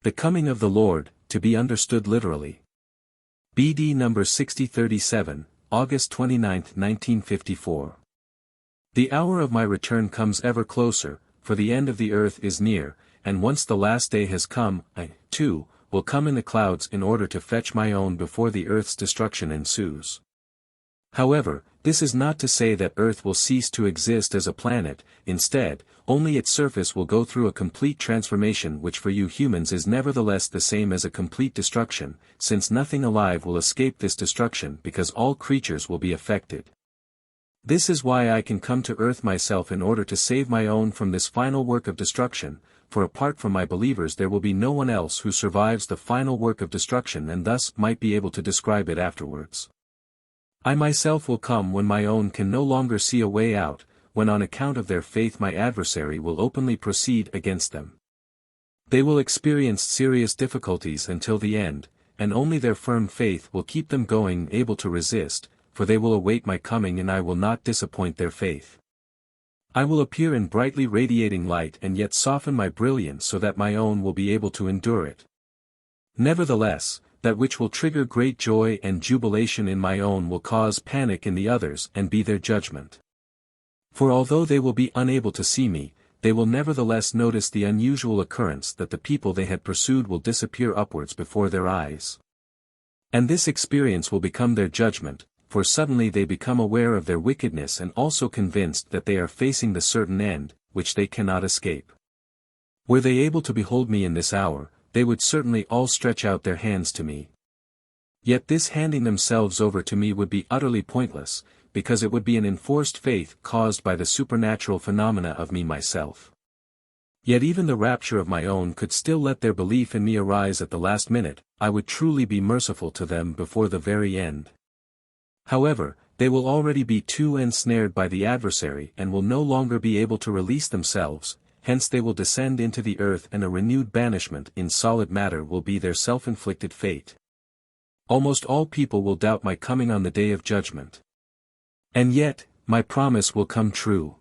The coming of the Lord, to be understood literally. BD number 6037, August 29, 1954. The hour of my return comes ever closer, for the end of the earth is near, and once the last day has come, I, too, will come in the clouds in order to fetch my own before the earth's destruction ensues. However, this is not to say that Earth will cease to exist as a planet. Instead, only its surface will go through a complete transformation, which for you humans is nevertheless the same as a complete destruction, since nothing alive will escape this destruction because all creatures will be affected. This is why I can come to Earth myself in order to save my own from this final work of destruction, for apart from my believers there will be no one else who survives the final work of destruction and thus might be able to describe it afterwards. I myself will come when my own can no longer see a way out, when on account of their faith my adversary will openly proceed against them. They will experience serious difficulties until the end, and only their firm faith will keep them going, able to resist, for they will await my coming and I will not disappoint their faith. I will appear in brightly radiating light and yet soften my brilliance so that my own will be able to endure it. Nevertheless, that which will trigger great joy and jubilation in my own will cause panic in the others and be their judgment. For although they will be unable to see me, they will nevertheless notice the unusual occurrence that the people they had pursued will disappear upwards before their eyes. And this experience will become their judgment, for suddenly they become aware of their wickedness and also convinced that they are facing the certain end, which they cannot escape. Were they able to behold me in this hour, they would certainly all stretch out their hands to me. Yet this handing themselves over to me would be utterly pointless, because it would be an enforced faith caused by the supernatural phenomena of me myself. Yet even the rapture of my own could still let their belief in me arise at the last minute. I would truly be merciful to them before the very end. However, they will already be too ensnared by the adversary and will no longer be able to release themselves. Hence they will descend into the earth and a renewed banishment in solid matter will be their self-inflicted fate. Almost all people will doubt my coming on the day of judgment. And yet, my promise will come true.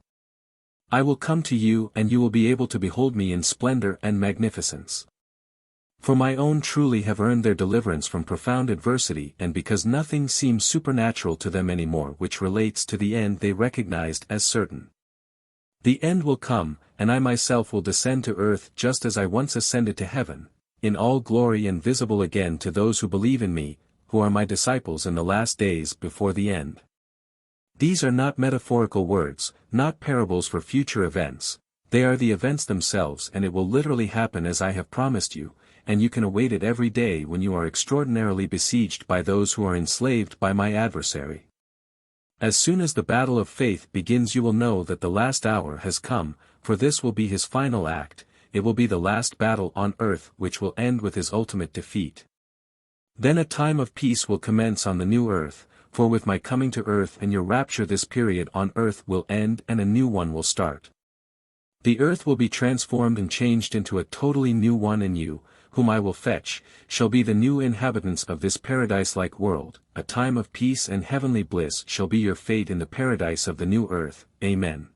I will come to you and you will be able to behold me in splendor and magnificence. For my own truly have earned their deliverance from profound adversity and because nothing seems supernatural to them anymore which relates to the end they recognized as certain. The end will come, and I myself will descend to earth just as I once ascended to heaven, in all glory and visible again to those who believe in me, who are my disciples in the last days before the end. These are not metaphorical words, not parables for future events, they are the events themselves and it will literally happen as I have promised you, and you can await it every day when you are extraordinarily besieged by those who are enslaved by my adversary. As soon as the battle of faith begins you will know that the last hour has come, for this will be his final act, it will be the last battle on earth which will end with his ultimate defeat. Then a time of peace will commence on the new earth, for with my coming to earth and your rapture this period on earth will end and a new one will start. The earth will be transformed and changed into a totally new one and you, whom I will fetch, shall be the new inhabitants of this paradise-like world. A time of peace and heavenly bliss shall be your fate in the paradise of the new earth. Amen.